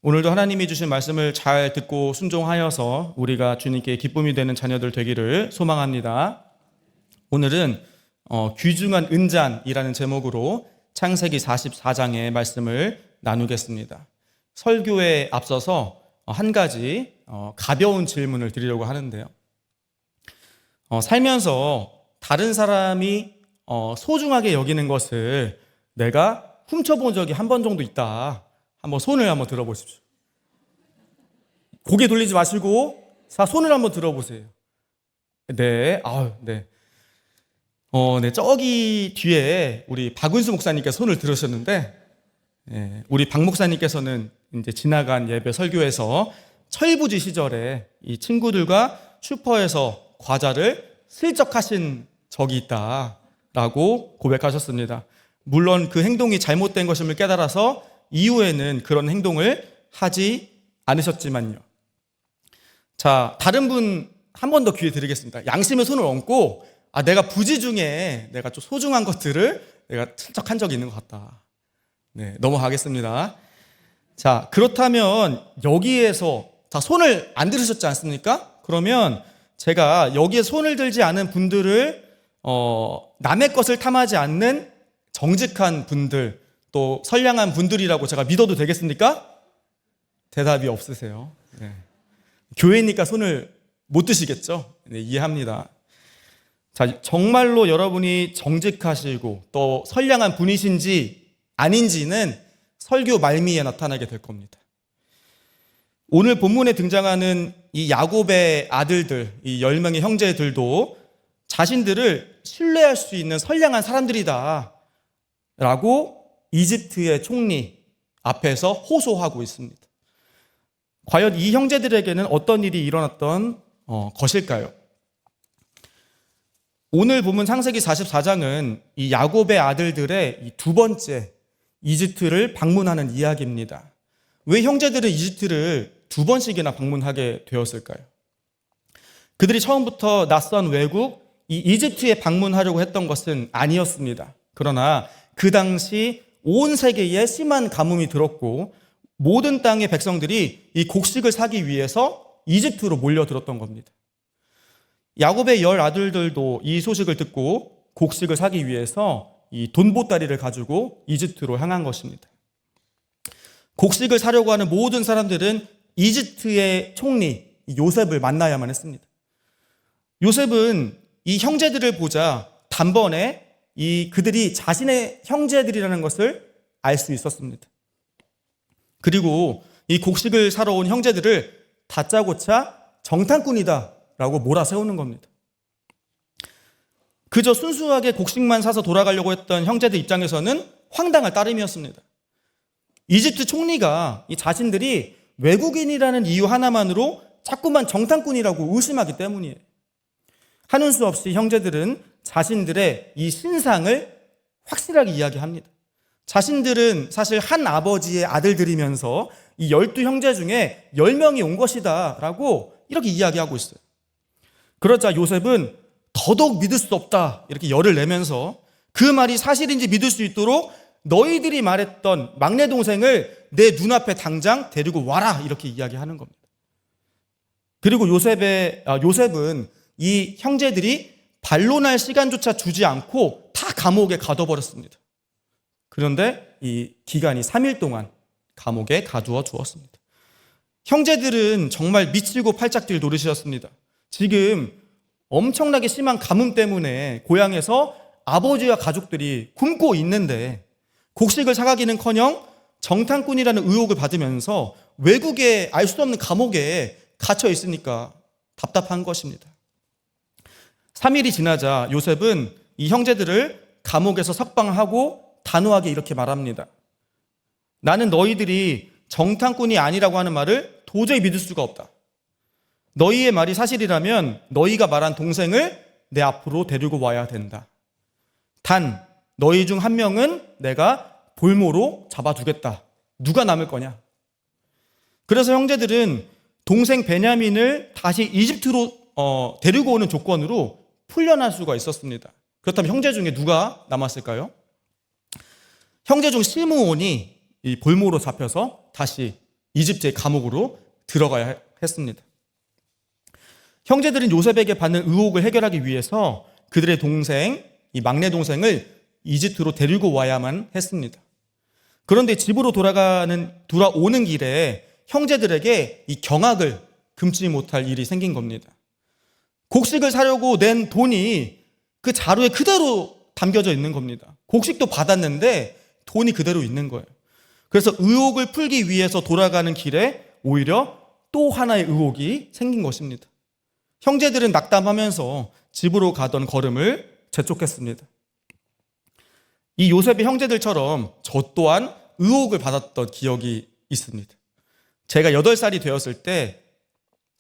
오늘도 하나님이 주신 말씀을 잘 듣고 순종하여서 우리가 주님께 기쁨이 되는 자녀들 되기를 소망합니다. 오늘은 귀중한 은잔이라는 제목으로 창세기 44장의 말씀을 나누겠습니다. 설교에 앞서서 한 가지 가벼운 질문을 드리려고 하는데요. 살면서 다른 사람이 소중하게 여기는 것을 내가 훔쳐본 적이 한 번 정도 있다. 한번 손을 한번 들어보십시오. 고개 돌리지 마시고 손을 한번 들어보세요. 네, 네. 네, 저기 뒤에 우리 박은수 목사님께서 손을 들으셨는데, 우리 박 목사님께서는 이제 지나간 예배 설교에서 철부지 시절에 이 친구들과 슈퍼에서 과자를 슬쩍 하신 적이 있다라고 고백하셨습니다. 물론 그 행동이 잘못된 것임을 깨달아서 이후에는 그런 행동을 하지 않으셨지만요. 자, 다른 분 한 번 더 기회 드리겠습니다. 양심의 손을 얹고 내가 부지 중에 내가 좀 소중한 것들을 내가 슬쩍 한 적이 있는 것 같다. 네, 넘어가겠습니다. 자, 그렇다면 여기에서 손을 안 들으셨지 않습니까? 그러면 제가 여기에 손을 들지 않은 분들을 남의 것을 탐하지 않는 정직한 분들, 또 선량한 분들이라고 제가 믿어도 되겠습니까? 대답이 없으세요. 네. 교회니까 손을 못 드시겠죠? 네, 이해합니다. 자, 정말로 여러분이 정직하시고 또 선량한 분이신지 아닌지는 설교 말미에 나타나게 될 겁니다. 오늘 본문에 등장하는 이 야곱의 아들들, 이 10명의 형제들도 자신들을 신뢰할 수 있는 선량한 사람들이다 라고 이집트의 총리 앞에서 호소하고 있습니다. 과연 이 형제들에게는 어떤 일이 일어났던 것일까요? 오늘 본문 창세기 44장은 이 야곱의 아들들의 이 두 번째 이집트를 방문하는 이야기입니다. 왜 형제들은 이집트를 두 번씩이나 방문하게 되었을까요? 그들이 처음부터 낯선 외국 이 이집트에 방문하려고 했던 것은 아니었습니다. 그러나 그 당시 온 세계에 심한 가뭄이 들었고 모든 땅의 백성들이 이 곡식을 사기 위해서 이집트로 몰려들었던 겁니다. 야곱의 10 아들들도 이 소식을 듣고 곡식을 사기 위해서 이 돈보따리를 가지고 이집트로 향한 것입니다. 곡식을 사려고 하는 모든 사람들은 이집트의 총리 요셉을 만나야만 했습니다. 요셉은 이 형제들을 보자 단번에 그들이 자신의 형제들이라는 것을 알 수 있었습니다. 그리고 이 곡식을 사러 온 형제들을 다짜고짜 정탐꾼이다 라고 몰아세우는 겁니다. 그저 순수하게 곡식만 사서 돌아가려고 했던 형제들 입장에서는 황당할 따름이었습니다. 이집트 총리가 이 자신들이 외국인이라는 이유 하나만으로 자꾸만 정탐꾼이라고 의심하기 때문이에요. 하는 수 없이 형제들은 자신들의 이 신상을 확실하게 이야기합니다. 자신들은 사실 한 아버지의 아들들이면서 이 12 형제 중에 10명이 온 것이다 라고 이렇게 이야기하고 있어요. 그러자 요셉은 더더욱 믿을 수 없다 이렇게 열을 내면서 그 말이 사실인지 믿을 수 있도록 너희들이 말했던 막내 동생을 내 눈앞에 당장 데리고 와라 이렇게 이야기하는 겁니다. 그리고 요셉은 이 형제들이 반론할 시간조차 주지 않고 다 감옥에 가둬버렸습니다. 그런데 이 기간이 3일 동안 감옥에 가두어 주었습니다. 형제들은 정말 미치고 팔짝 뛸 노릇이었습니다. 지금 엄청나게 심한 가뭄 때문에 고향에서 아버지와 가족들이 굶고 있는데 곡식을 사가기는커녕 정탐꾼이라는 의혹을 받으면서 외국에 알 수 없는 감옥에 갇혀 있으니까 답답한 것입니다. 3일이 지나자 요셉은 이 형제들을 감옥에서 석방하고 단호하게 이렇게 말합니다. 나는 너희들이 정탐꾼이 아니라고 하는 말을 도저히 믿을 수가 없다. 너희의 말이 사실이라면 너희가 말한 동생을 내 앞으로 데리고 와야 된다. 단 너희 중 한 명은 내가 볼모로 잡아두겠다. 누가 남을 거냐? 그래서 형제들은 동생 베냐민을 다시 이집트로 데리고 오는 조건으로 풀려날 수가 있었습니다. 그렇다면 형제 중에 누가 남았을까요? 형제 중 시므온이 이 볼모로 잡혀서 다시 이집트의 감옥으로 들어가야 했습니다. 형제들은 요셉에게 받는 의혹을 해결하기 위해서 그들의 동생, 이 막내 동생을 이집트로 데리고 와야만 했습니다. 그런데 집으로 돌아오는 길에 형제들에게 이 경악을 금치 못할 일이 생긴 겁니다. 곡식을 사려고 낸 돈이 그 자루에 그대로 담겨져 있는 겁니다. 곡식도 받았는데 돈이 그대로 있는 거예요. 그래서 의혹을 풀기 위해서 돌아가는 길에 오히려 또 하나의 의혹이 생긴 것입니다. 형제들은 낙담하면서 집으로 가던 걸음을 재촉했습니다. 이 요셉의 형제들처럼 저 또한 의혹을 받았던 기억이 있습니다. 제가 8살이 되었을 때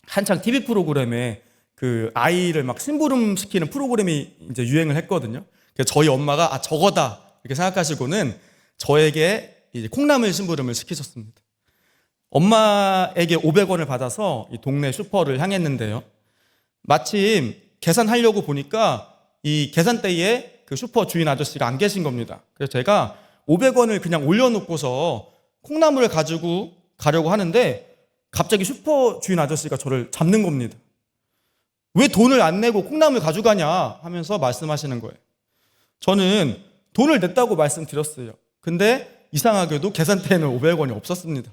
한창 TV 프로그램에 그 아이를 막 심부름 시키는 프로그램이 이제 유행을 했거든요. 그래서 저희 엄마가 저거다 이렇게 생각하시고는 저에게 이제 콩나물 심부름을 시키셨습니다. 엄마에게 500원을 받아서 이 동네 슈퍼를 향했는데요. 마침 계산하려고 보니까 이 계산대에 그 슈퍼 주인 아저씨가 안 계신 겁니다. 그래서 제가 500원을 그냥 올려놓고서 콩나물을 가지고 가려고 하는데 갑자기 슈퍼 주인 아저씨가 저를 잡는 겁니다. 왜 돈을 안 내고 콩나물 가져가냐 하면서 말씀하시는 거예요. 저는 돈을 냈다고 말씀드렸어요. 근데 이상하게도 계산대에는 500원이 없었습니다.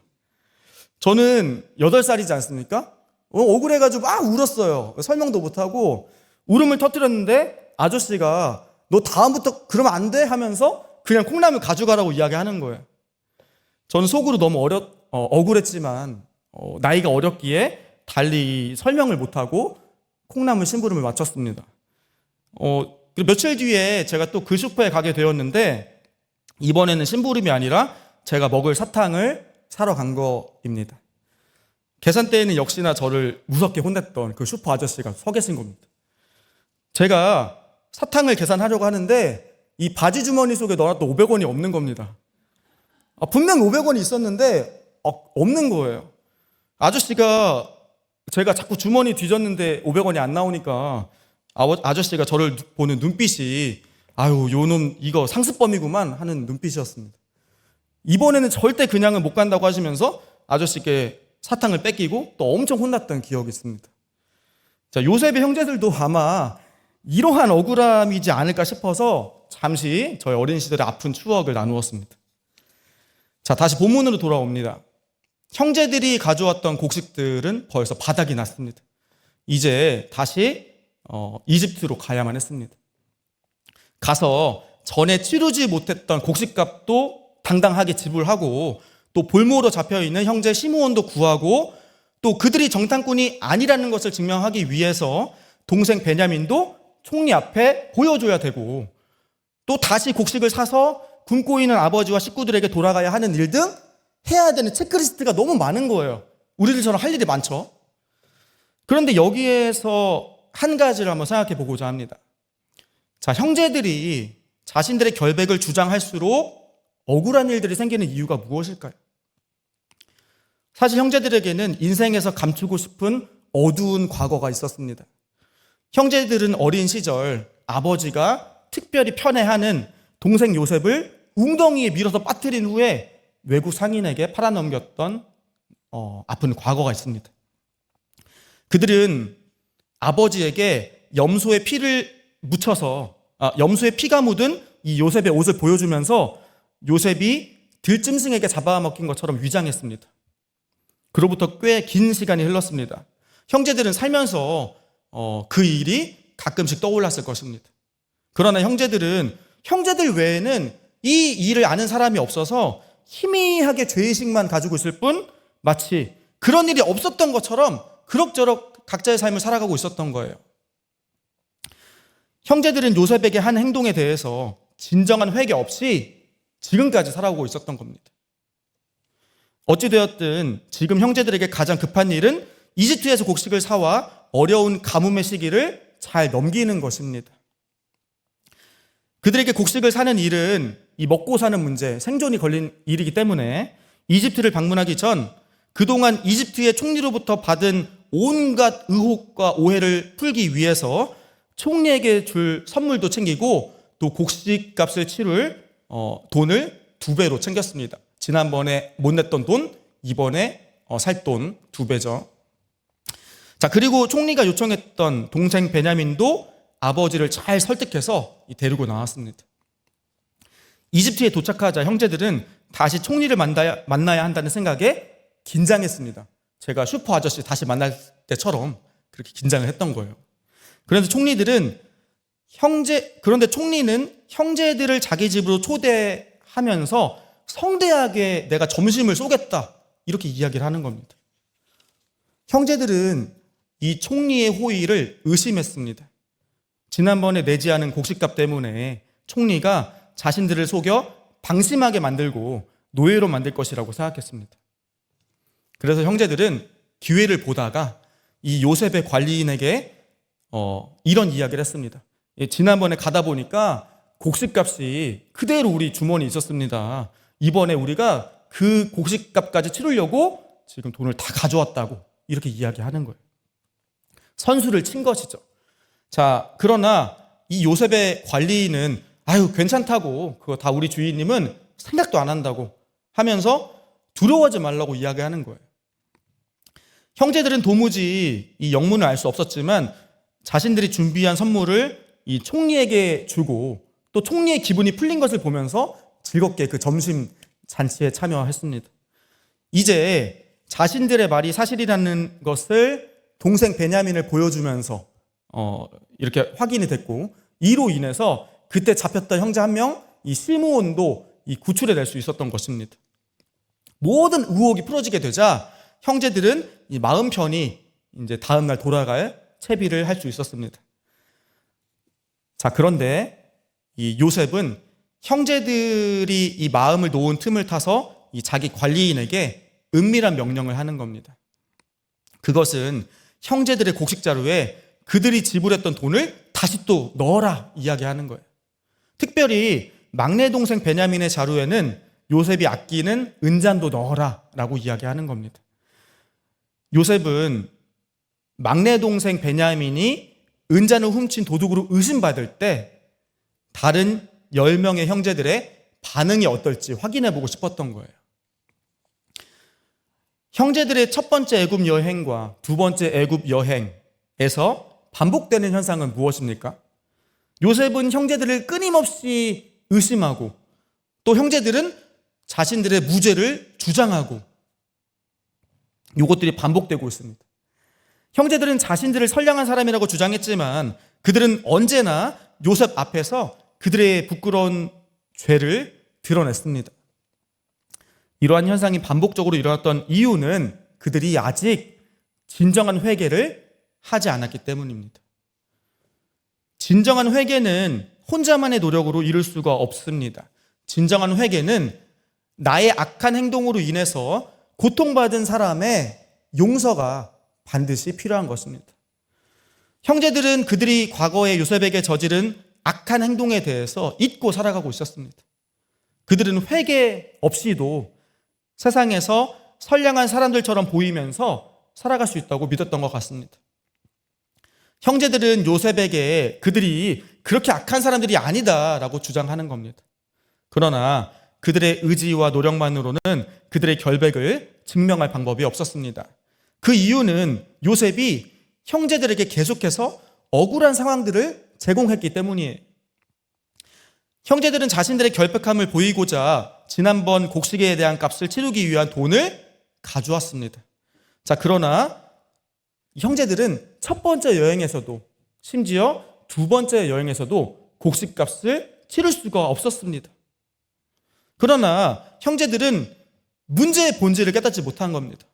저는 8살이지 않습니까? 억울해가지고 막 울었어요. 설명도 못하고 울음을 터뜨렸는데 아저씨가 너 다음부터 그러면 안 돼? 하면서 그냥 콩나물 가져가라고 이야기하는 거예요. 저는 속으로 너무 억울했지만 나이가 어렸기에 달리 설명을 못하고 콩나물 심부름을 마쳤습니다. 며칠 뒤에 제가 또 그 슈퍼에 가게 되었는데 이번에는 심부름이 아니라 제가 먹을 사탕을 사러 간 거입니다. 계산대에는 역시나 저를 무섭게 혼냈던 그 슈퍼 아저씨가 서 계신 겁니다. 제가 사탕을 계산하려고 하는데 이 바지 주머니 속에 넣어놨던 500원이 없는 겁니다. 분명 500원이 있었는데 없는 거예요. 아저씨가 제가 자꾸 주머니 뒤졌는데 500원이 안 나오니까 아저씨가 저를 보는 눈빛이 아유 요놈 이거 상습범이구만 하는 눈빛이었습니다. 이번에는 절대 그냥은 못 간다고 하시면서 아저씨께 사탕을 뺏기고 또 엄청 혼났던 기억이 있습니다. 자, 요셉의 형제들도 아마 이러한 억울함이지 않을까 싶어서 잠시 저희 어린 시절의 아픈 추억을 나누었습니다. 자, 다시 본문으로 돌아옵니다. 형제들이 가져왔던 곡식들은 벌써 바닥이 났습니다. 이제 다시 이집트로 가야만 했습니다. 가서 전에 치르지 못했던 곡식값도 당당하게 지불하고 또 볼모로 잡혀있는 형제 시므온도 구하고 또 그들이 정탐꾼이 아니라는 것을 증명하기 위해서 동생 베냐민도 총리 앞에 보여줘야 되고 또 다시 곡식을 사서 굶고 있는 아버지와 식구들에게 돌아가야 하는 일 등 해야 되는 체크리스트가 너무 많은 거예요. 우리들처럼 할 일이 많죠. 그런데 여기에서 한 가지를 한번 생각해 보고자 합니다. 자, 형제들이 자신들의 결백을 주장할수록 억울한 일들이 생기는 이유가 무엇일까요? 사실 형제들에게는 인생에서 감추고 싶은 어두운 과거가 있었습니다. 형제들은 어린 시절 아버지가 특별히 편애하는 동생 요셉을 웅덩이에 밀어서 빠뜨린 후에 외국 상인에게 팔아넘겼던 아픈 과거가 있습니다. 그들은 아버지에게 염소의 피를 묻혀서 염소의 피가 묻은 이 요셉의 옷을 보여주면서 요셉이 들짐승에게 잡아먹힌 것처럼 위장했습니다. 그로부터 꽤 긴 시간이 흘렀습니다. 형제들은 살면서 그 일이 가끔씩 떠올랐을 것입니다. 그러나 형제들 외에는 이 일을 아는 사람이 없어서 희미하게 죄의식만 가지고 있을 뿐 마치 그런 일이 없었던 것처럼 그럭저럭 각자의 삶을 살아가고 있었던 거예요. 형제들은 요셉에게 한 행동에 대해서 진정한 회개 없이 지금까지 살아오고 있었던 겁니다. 어찌되었든 지금 형제들에게 가장 급한 일은 이집트에서 곡식을 사와 어려운 가뭄의 시기를 잘 넘기는 것입니다. 그들에게 곡식을 사는 일은 이 먹고 사는 문제, 생존이 걸린 일이기 때문에 이집트를 방문하기 전 그동안 이집트의 총리로부터 받은 온갖 의혹과 오해를 풀기 위해서 총리에게 줄 선물도 챙기고 또 곡식값을 치를 돈을 2배로 챙겼습니다. 지난번에 못 냈던 돈 이번에 살 돈 2배죠. 자, 그리고 총리가 요청했던 동생 베냐민도 아버지를 잘 설득해서 데리고 나왔습니다. 이집트에 도착하자 형제들은 다시 총리를 만나야 한다는 생각에 긴장했습니다. 제가 슈퍼 아저씨 다시 만날 때처럼 그렇게 긴장을 했던 거예요. 그런데 총리는 형제들을 자기 집으로 초대하면서 성대하게 내가 점심을 쏘겠다 이렇게 이야기를 하는 겁니다. 형제들은 이 총리의 호의를 의심했습니다. 지난번에 내지 않은 곡식값 때문에 총리가 자신들을 속여 방심하게 만들고 노예로 만들 것이라고 생각했습니다. 그래서 형제들은 기회를 보다가 이 요셉의 관리인에게 이런 이야기를 했습니다. 지난번에 가다 보니까 곡식값이 그대로 우리 주머니에 있었습니다. 이번에 우리가 그 곡식값까지 치르려고 지금 돈을 다 가져왔다고 이렇게 이야기하는 거예요. 선수를 친 것이죠. 자, 그러나 이 요셉의 관리인은 괜찮다고, 그거 다 우리 주인님은 생각도 안 한다고 하면서 두려워하지 말라고 이야기하는 거예요. 형제들은 도무지 이 영문을 알 수 없었지만 자신들이 준비한 선물을 이 총리에게 주고 또 총리의 기분이 풀린 것을 보면서 즐겁게 그 점심 잔치에 참여했습니다. 이제 자신들의 말이 사실이라는 것을 동생 베냐민을 보여주면서 이렇게 확인이 됐고, 이로 인해서 그때 잡혔던 형제 한 명, 이 시므온도 구출해낼 수 있었던 것입니다. 모든 의혹이 풀어지게 되자 형제들은 이 마음 편히 이제 다음날 돌아갈 채비를 할 수 있었습니다. 자, 그런데 이 요셉은 형제들이 이 마음을 놓은 틈을 타서 이 자기 관리인에게 은밀한 명령을 하는 겁니다. 그것은 형제들의 곡식 자루에 그들이 지불했던 돈을 다시 또 넣어라 이야기하는 거예요. 특별히 막내 동생 베냐민의 자루에는 요셉이 아끼는 은잔도 넣어라 라고 이야기하는 겁니다. 요셉은 막내 동생 베냐민이 은잔을 훔친 도둑으로 의심받을 때 다른 10명의 형제들의 반응이 어떨지 확인해보고 싶었던 거예요. 형제들의 첫 번째 애굽 여행과 두 번째 애굽 여행에서 반복되는 현상은 무엇입니까? 요셉은 형제들을 끊임없이 의심하고 또 형제들은 자신들의 무죄를 주장하고 이것들이 반복되고 있습니다. 형제들은 자신들을 선량한 사람이라고 주장했지만 그들은 언제나 요셉 앞에서 그들의 부끄러운 죄를 드러냈습니다. 이러한 현상이 반복적으로 일어났던 이유는 그들이 아직 진정한 회개를 하지 않았기 때문입니다. 진정한 회개는 혼자만의 노력으로 이룰 수가 없습니다. 진정한 회개는 나의 악한 행동으로 인해서 고통받은 사람의 용서가 반드시 필요한 것입니다. 형제들은 그들이 과거에 요셉에게 저지른 악한 행동에 대해서 잊고 살아가고 있었습니다. 그들은 회개 없이도 세상에서 선량한 사람들처럼 보이면서 살아갈 수 있다고 믿었던 것 같습니다. 형제들은 요셉에게 그들이 그렇게 악한 사람들이 아니다라고 주장하는 겁니다. 그러나 그들의 의지와 노력만으로는 그들의 결백을 증명할 방법이 없었습니다. 그 이유는 요셉이 형제들에게 계속해서 억울한 상황들을 제공했기 때문이에요. 형제들은 자신들의 결백함을 보이고자 지난번 곡식에 대한 값을 치르기 위한 돈을 가져왔습니다. 자, 그러나 형제들은 첫 번째 여행에서도 심지어 두 번째 여행에서도 곡식값을 치를 수가 없었습니다. 그러나 형제들은 문제의 본질을 깨닫지 못한 겁니다.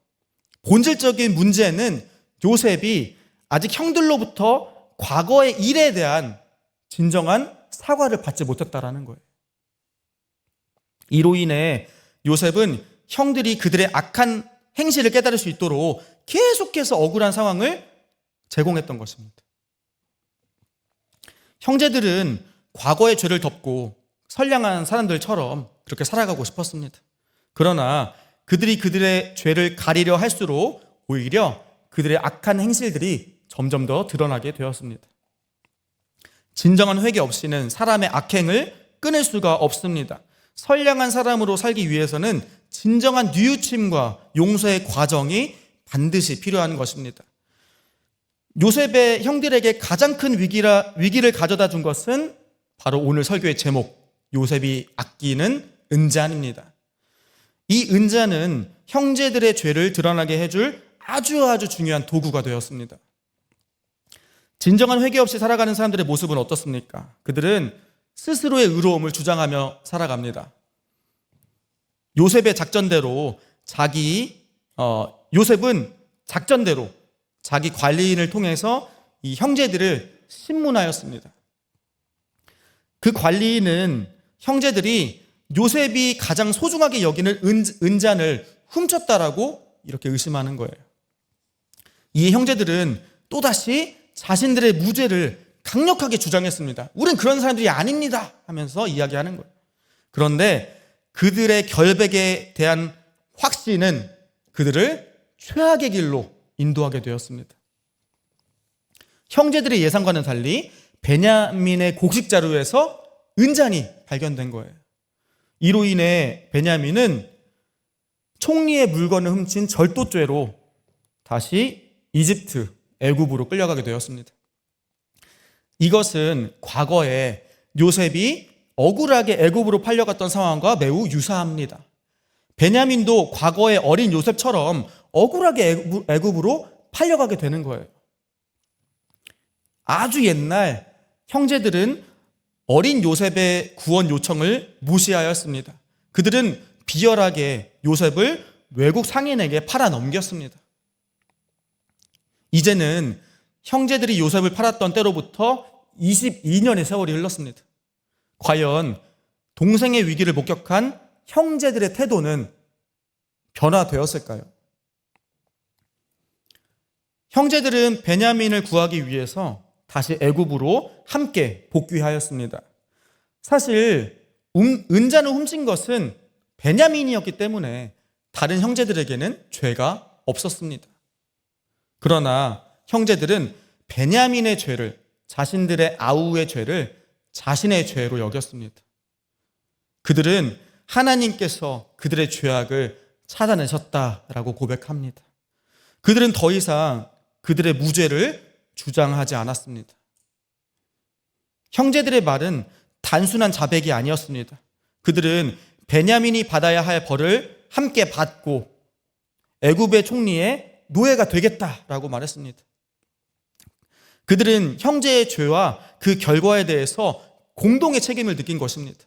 본질적인 문제는 요셉이 아직 형들로부터 과거의 일에 대한 진정한 사과를 받지 못했다라는 거예요. 이로 인해 요셉은 형들이 그들의 악한 행실을 깨달을 수 있도록 계속해서 억울한 상황을 제공했던 것입니다. 형제들은 과거의 죄를 덮고 선량한 사람들처럼 그렇게 살아가고 싶었습니다. 그러나 그들이 그들의 죄를 가리려 할수록 오히려 그들의 악한 행실들이 점점 더 드러나게 되었습니다. 진정한 회개 없이는 사람의 악행을 끊을 수가 없습니다. 선량한 사람으로 살기 위해서는 진정한 뉘우침과 용서의 과정이 반드시 필요한 것입니다. 요셉의 형들에게 가장 큰 위기를 가져다 준 것은 바로 오늘 설교의 제목, 요셉이 아끼는 은잔입니다. 이 은잔은 형제들의 죄를 드러나게 해줄 아주 중요한 도구가 되었습니다. 진정한 회개 없이 살아가는 사람들의 모습은 어떻습니까? 그들은 스스로의 의로움을 주장하며 살아갑니다. 요셉의 작전대로 요셉은 작전대로 자기 관리인을 통해서 이 형제들을 신문하였습니다. 그 관리인은 형제들이 요셉이 가장 소중하게 여기는 은잔을 훔쳤다라고 이렇게 의심하는 거예요. 이 형제들은 또다시 자신들의 무죄를 강력하게 주장했습니다. 우린 그런 사람들이 아닙니다 하면서 이야기하는 거예요. 그런데 그들의 결백에 대한 확신은 그들을 최악의 길로 인도하게 되었습니다. 형제들의 예상과는 달리 베냐민의 곡식 자루에서 은잔이 발견된 거예요. 이로 인해 베냐민은 총리의 물건을 훔친 절도죄로 다시 이집트, 애굽으로 끌려가게 되었습니다. 이것은 과거에 요셉이 억울하게 애굽으로 팔려갔던 상황과 매우 유사합니다. 베냐민도 과거의 어린 요셉처럼 억울하게 애굽으로 팔려가게 되는 거예요. 아주 옛날 형제들은 어린 요셉의 구원 요청을 무시하였습니다. 그들은 비열하게 요셉을 외국 상인에게 팔아 넘겼습니다. 이제는 형제들이 요셉을 팔았던 때로부터 22년의 세월이 흘렀습니다. 과연 동생의 위기를 목격한 형제들의 태도는 변화되었을까요? 형제들은 베냐민을 구하기 위해서 다시 애굽으로 함께 복귀하였습니다. 사실 은잔을 훔친 것은 베냐민이었기 때문에 다른 형제들에게는 죄가 없었습니다. 그러나 형제들은 베냐민의 죄를, 자신들의 아우의 죄를 자신의 죄로 여겼습니다. 그들은 하나님께서 그들의 죄악을 찾아내셨다라고 고백합니다. 그들은 더 이상 그들의 무죄를 주장하지 않았습니다. 형제들의 말은 단순한 자백이 아니었습니다. 그들은 베냐민이 받아야 할 벌을 함께 받고 애굽의 총리의 노예가 되겠다라고 말했습니다. 그들은 형제의 죄와 그 결과에 대해서 공동의 책임을 느낀 것입니다.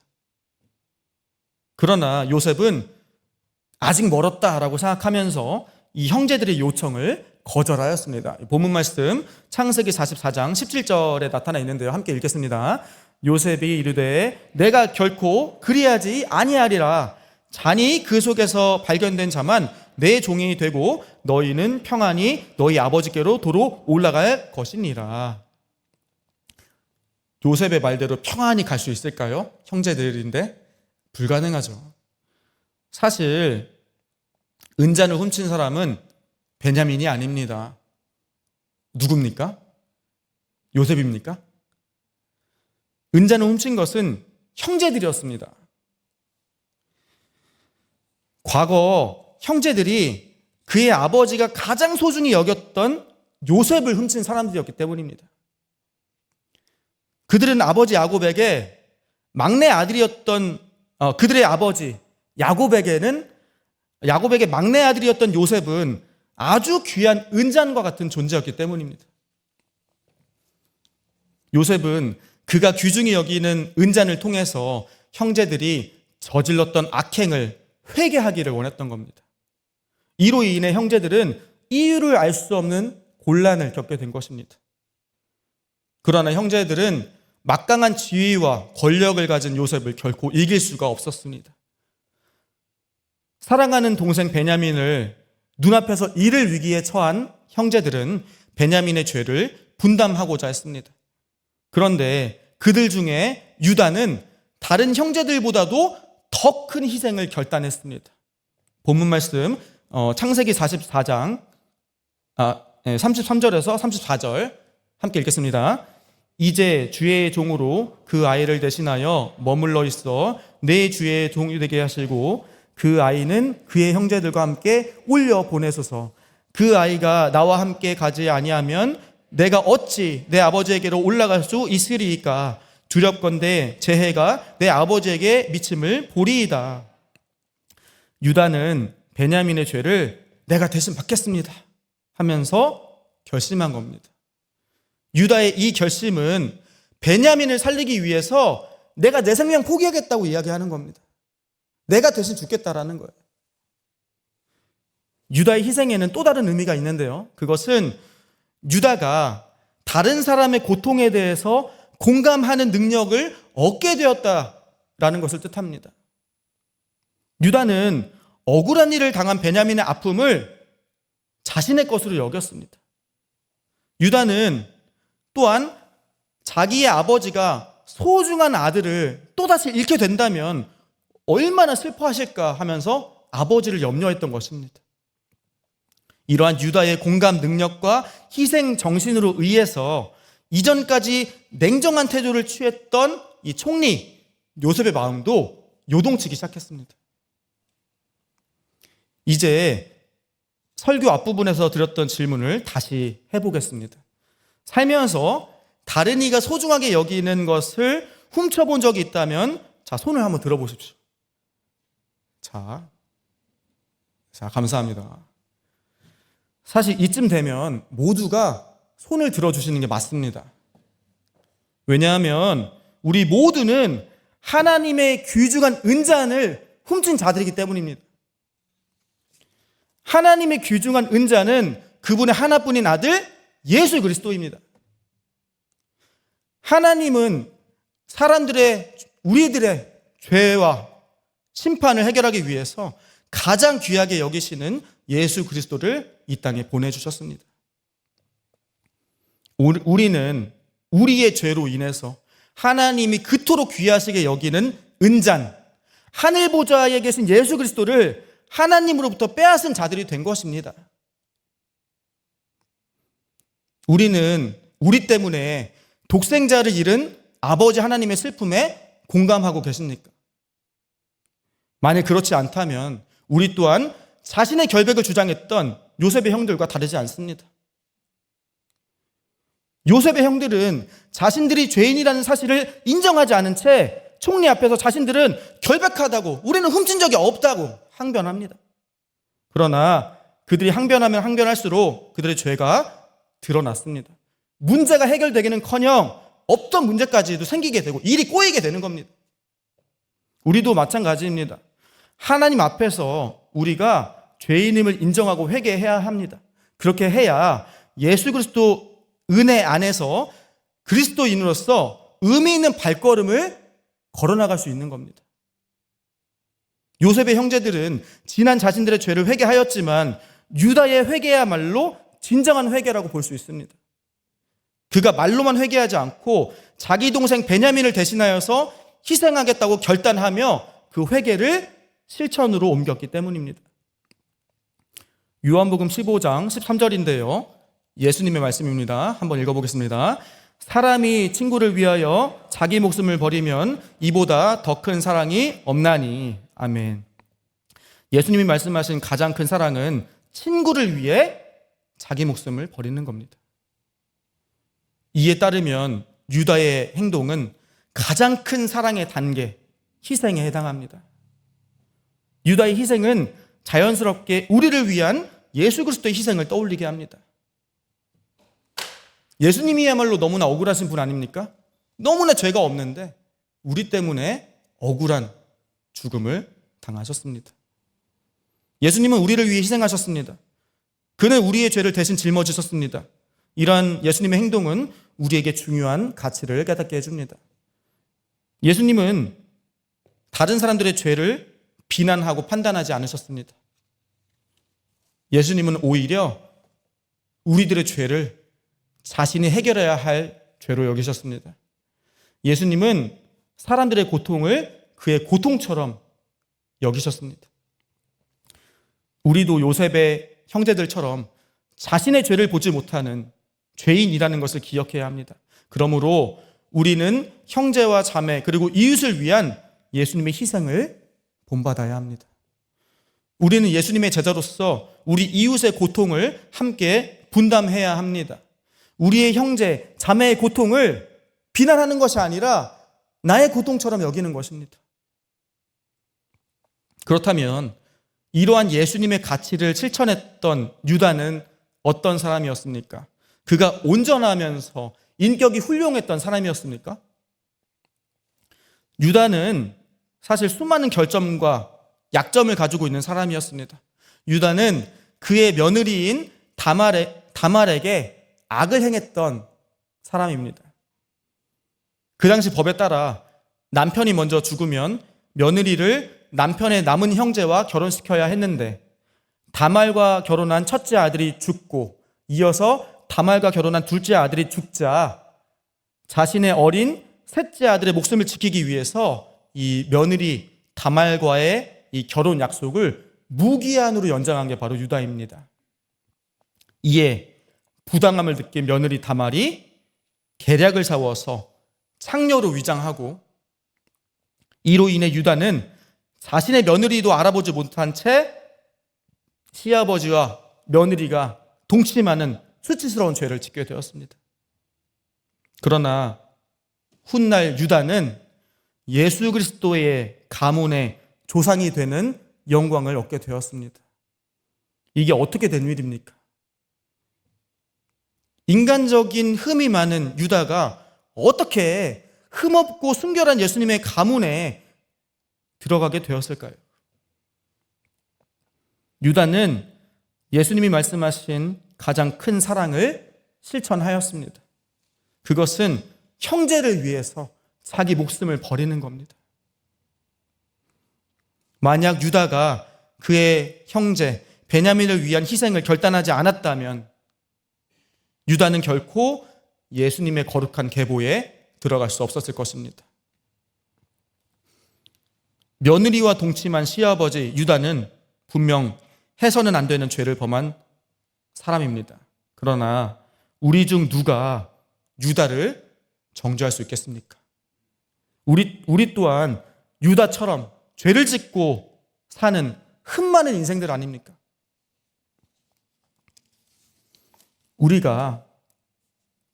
그러나 요셉은 아직 멀었다라고 생각하면서 이 형제들의 요청을 거절하였습니다. 본문 말씀 창세기 44장 17절에 나타나 있는데요. 함께 읽겠습니다. 요셉이 이르되 내가 결코 그리하지 아니하리라. 잔이 그 속에서 발견된 자만 내 종이 되고 너희는 평안히 너희 아버지께로 도로 올라갈 것이니라. 요셉의 말대로 평안히 갈 수 있을까요? 형제들인데 불가능하죠. 사실 은잔을 훔친 사람은 베냐민이 아닙니다. 누굽니까? 요셉입니까? 은잔을 훔친 것은 형제들이었습니다. 과거 형제들이 그의 아버지가 가장 소중히 여겼던 요셉을 훔친 사람들이었기 때문입니다. 그들은 아버지 야곱에게 막내 아들이었던 그들의 아버지 야곱에게 막내 아들이었던 요셉은 아주 귀한 은잔과 같은 존재였기 때문입니다. 요셉은 그가 귀중히 여기는 은잔을 통해서 형제들이 저질렀던 악행을 회개하기를 원했던 겁니다. 이로 인해 형제들은 이유를 알 수 없는 곤란을 겪게 된 것입니다. 그러나 형제들은 막강한 지위와 권력을 가진 요셉을 결코 이길 수가 없었습니다. 사랑하는 동생 베냐민을 눈앞에서 잃을 위기에 처한 형제들은 베냐민의 죄를 분담하고자 했습니다. 그런데 그들 중에 유다는 다른 형제들보다도 더 큰 희생을 결단했습니다. 본문 말씀 창세기 44장 33절에서 34절 함께 읽겠습니다. 이제 주의 종으로 그 아이를 대신하여 머물러 있어 내 주의 종이 되게 하시고 그 아이는 그의 형제들과 함께 올려 보내소서. 그 아이가 나와 함께 가지 아니하면 내가 어찌 내 아버지에게로 올라갈 수 있으리이까. 두렵건대 제 해가 내 아버지에게 미침을 보리이다. 유다는 베냐민의 죄를 내가 대신 받겠습니다 하면서 결심한 겁니다. 유다의 이 결심은 베냐민을 살리기 위해서 내가 내 생명 포기하겠다고 이야기하는 겁니다. 내가 대신 죽겠다라는 거예요. 유다의 희생에는 또 다른 의미가 있는데요. 그것은 유다가 다른 사람의 고통에 대해서 공감하는 능력을 얻게 되었다라는 것을 뜻합니다. 유다는 억울한 일을 당한 베냐민의 아픔을 자신의 것으로 여겼습니다. 유다는 또한 자기의 아버지가 소중한 아들을 또다시 잃게 된다면 얼마나 슬퍼하실까 하면서 아버지를 염려했던 것입니다. 이러한 유다의 공감 능력과 희생 정신으로 의해서 이전까지 냉정한 태도를 취했던 이 총리 요셉의 마음도 요동치기 시작했습니다. 이제 설교 앞부분에서 드렸던 질문을 다시 해보겠습니다. 살면서 다른 이가 소중하게 여기는 것을 훔쳐본 적이 있다면 자, 손을 한번 들어보십시오. 자, 감사합니다. 사실 이쯤 되면 모두가 손을 들어주시는 게 맞습니다. 왜냐하면 우리 모두는 하나님의 귀중한 은잔을 훔친 자들이기 때문입니다. 하나님의 귀중한 은잔은 그분의 하나뿐인 아들 예수 그리스도입니다. 하나님은 우리들의 죄와 심판을 해결하기 위해서 가장 귀하게 여기시는 예수 그리스도를 이 땅에 보내주셨습니다. 우리는 우리의 죄로 인해서 하나님이 그토록 귀하시게 여기는 은잔, 하늘 보좌에 계신 예수 그리스도를 하나님으로부터 빼앗은 자들이 된 것입니다. 우리는 우리 때문에 독생자를 잃은 아버지 하나님의 슬픔에 공감하고 계십니까? 만약 그렇지 않다면 우리 또한 자신의 결백을 주장했던 요셉의 형들과 다르지 않습니다. 요셉의 형들은 자신들이 죄인이라는 사실을 인정하지 않은 채 총리 앞에서 자신들은 결백하다고, 우리는 훔친 적이 없다고 항변합니다. 그러나 그들이 항변하면 항변할수록 그들의 죄가 드러났습니다. 문제가 해결되기는커녕 없던 문제까지도 생기게 되고 일이 꼬이게 되는 겁니다. 우리도 마찬가지입니다. 하나님 앞에서 우리가 죄인임을 인정하고 회개해야 합니다. 그렇게 해야 예수 그리스도 은혜 안에서 그리스도인으로서 의미 있는 발걸음을 걸어나갈 수 있는 겁니다. 요셉의 형제들은 지난 자신들의 죄를 회개하였지만 유다의 회개야말로 진정한 회개라고 볼 수 있습니다. 그가 말로만 회개하지 않고 자기 동생 베냐민을 대신하여서 희생하겠다고 결단하며 그 회개를 실천으로 옮겼기 때문입니다. 요한복음 15장 13절인데요. 예수님의 말씀입니다. 한번 읽어보겠습니다. 사람이 친구를 위하여 자기 목숨을 버리면 이보다 더 큰 사랑이 없나니. 아멘. 예수님이 말씀하신 가장 큰 사랑은 친구를 위해 자기 목숨을 버리는 겁니다. 이에 따르면 유다의 행동은 가장 큰 사랑의 단계, 희생에 해당합니다. 유다의 희생은 자연스럽게 우리를 위한 예수 그리스도의 희생을 떠올리게 합니다. 예수님이야말로 너무나 억울하신 분 아닙니까? 너무나 죄가 없는데 우리 때문에 억울한 죽음을 당하셨습니다. 예수님은 우리를 위해 희생하셨습니다. 그는 우리의 죄를 대신 짊어지셨습니다. 이러한 예수님의 행동은 우리에게 중요한 가치를 깨닫게 해줍니다. 예수님은 다른 사람들의 죄를 비난하고 판단하지 않으셨습니다. 예수님은 오히려 우리들의 죄를 자신이 해결해야 할 죄로 여기셨습니다. 예수님은 사람들의 고통을 그의 고통처럼 여기셨습니다. 우리도 요셉의 형제들처럼 자신의 죄를 보지 못하는 죄인이라는 것을 기억해야 합니다. 그러므로 우리는 형제와 자매 그리고 이웃을 위한 예수님의 희생을 본받아야 합니다. 우리는 예수님의 제자로서 우리 이웃의 고통을 함께 분담해야 합니다. 우리의 형제, 자매의 고통을 비난하는 것이 아니라 나의 고통처럼 여기는 것입니다. 그렇다면 이러한 예수님의 가치를 실천했던 유다는 어떤 사람이었습니까? 그가 온전하면서 인격이 훌륭했던 사람이었습니까? 유다는 사실 수많은 결점과 약점을 가지고 있는 사람이었습니다. 유다는 그의 며느리인 다말에게 악을 행했던 사람입니다. 그 당시 법에 따라 남편이 먼저 죽으면 며느리를 남편의 남은 형제와 결혼시켜야 했는데, 다말과 결혼한 첫째 아들이 죽고 이어서 다말과 결혼한 둘째 아들이 죽자 자신의 어린 셋째 아들의 목숨을 지키기 위해서 이 며느리 다말과의 이 결혼 약속을 무기한으로 연장한 게 바로 유다입니다. 이에 부당함을 느낀 며느리 다말이 계략을 세워서 창녀로 위장하고, 이로 인해 유다는 자신의 며느리도 알아보지 못한 채 시아버지와 며느리가 동침하는 수치스러운 죄를 짓게 되었습니다. 그러나 훗날 유다는 예수 그리스도의 가문의 조상이 되는 영광을 얻게 되었습니다. 이게 어떻게 된 일입니까? 인간적인 흠이 많은 유다가 어떻게 흠없고 순결한 예수님의 가문에 들어가게 되었을까요? 유다는 예수님이 말씀하신 가장 큰 사랑을 실천하였습니다. 그것은 형제를 위해서 자기 목숨을 버리는 겁니다. 만약 유다가 그의 형제 베냐민을 위한 희생을 결단하지 않았다면 유다는 결코 예수님의 거룩한 계보에 들어갈 수 없었을 것입니다. 며느리와 동침한 시아버지 유다는 분명 해서는 안 되는 죄를 범한 사람입니다. 그러나 우리 중 누가 유다를 정죄할 수 있겠습니까? 우리 또한 유다처럼 죄를 짓고 사는 흠 많은 인생들 아닙니까? 우리가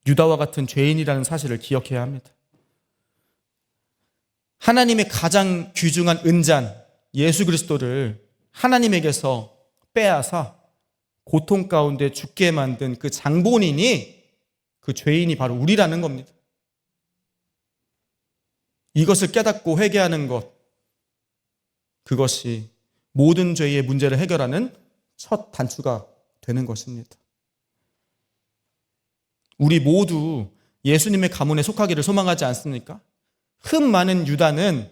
유다와 같은 죄인이라는 사실을 기억해야 합니다. 하나님의 가장 귀중한 은잔 예수 그리스도를 하나님에게서 빼앗아 고통 가운데 죽게 만든 그 장본인이, 그 죄인이 바로 우리라는 겁니다. 이것을 깨닫고 회개하는 것, 그것이 모든 죄의 문제를 해결하는 첫 단추가 되는 것입니다. 우리 모두 예수님의 가문에 속하기를 소망하지 않습니까? 흠 많은 유다는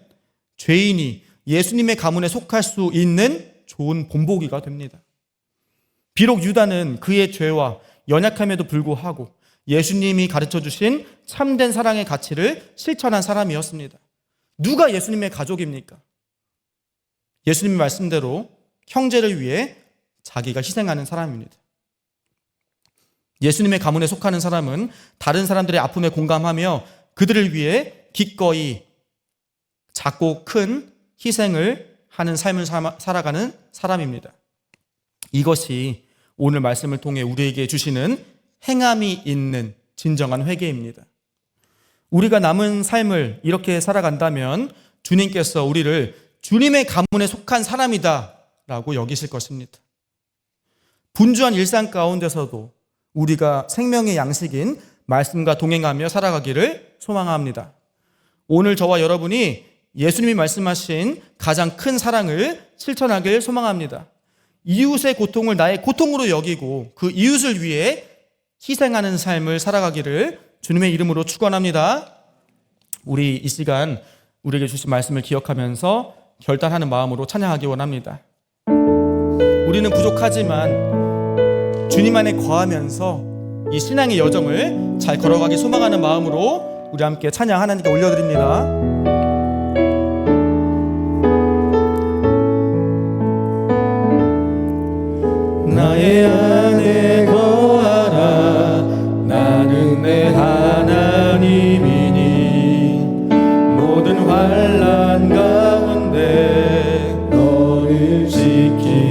죄인이 예수님의 가문에 속할 수 있는 좋은 본보기가 됩니다. 비록 유다는 그의 죄와 연약함에도 불구하고 예수님이 가르쳐주신 참된 사랑의 가치를 실천한 사람이었습니다. 누가 예수님의 가족입니까? 예수님의 말씀대로 형제를 위해 자기가 희생하는 사람입니다. 예수님의 가문에 속하는 사람은 다른 사람들의 아픔에 공감하며 그들을 위해 기꺼이 작고 큰 희생을 하는 삶을 살아가는 사람입니다. 이것이 오늘 말씀을 통해 우리에게 주시는 행함이 있는 진정한 회개입니다. 우리가 남은 삶을 이렇게 살아간다면 주님께서 우리를 주님의 가문에 속한 사람이다 라고 여기실 것입니다. 분주한 일상 가운데서도 우리가 생명의 양식인 말씀과 동행하며 살아가기를 소망합니다. 오늘 저와 여러분이 예수님이 말씀하신 가장 큰 사랑을 실천하길 소망합니다. 이웃의 고통을 나의 고통으로 여기고 그 이웃을 위해 희생하는 삶을 살아가기를 주님의 이름으로 축원합니다. 우리 이 시간 우리에게 주신 말씀을 기억하면서 결단하는 마음으로 찬양하기 원합니다. 우리는 부족하지만 주님 안에 거하면서 이 신앙의 여정을 잘 걸어가기 소망하는 마음으로 우리 함께 찬양 하나님께 올려드립니다. 나의 안에 거하라. 나는 내 하나님이니 모든 환난 가운데 너를 지키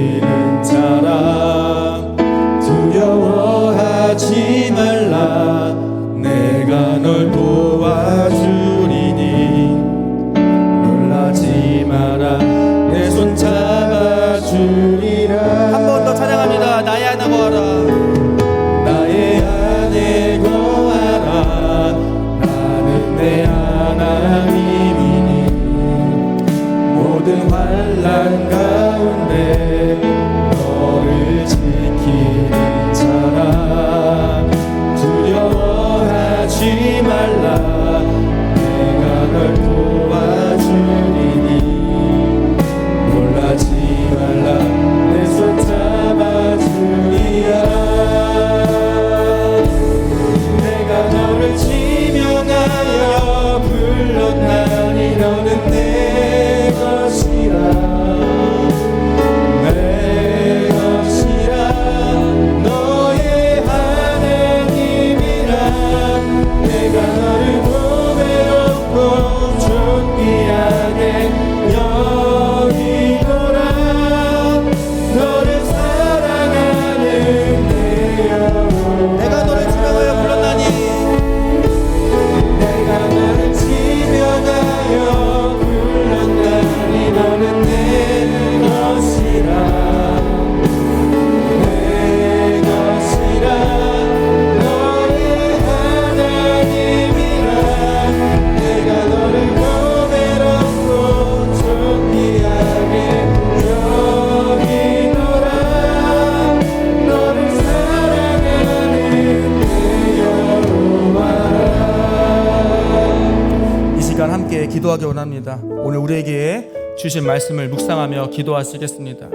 기도하기 원합니다. 오늘 우리에게 주신 말씀을 묵상하며 기도하시겠습니다.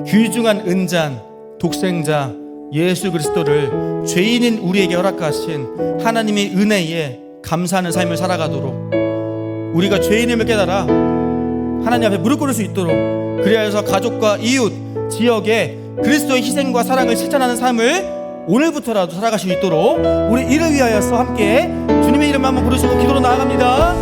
귀중한 은잔, 독생자 예수 그리스도를 죄인인 우리에게 허락하신 하나님의 은혜에 감사하는 삶을 살아가도록, 우리가 죄인임을 깨달아 하나님 앞에 무릎 꿇을 수 있도록, 그래야 해서 가족과 이웃, 지역에 그리스도의 희생과 사랑을 실천하는 삶을 오늘부터라도 살아갈 수 있도록 우리 이를 위하여서 함께 주님의 이름 한번 부르시고 기도로 나아갑니다.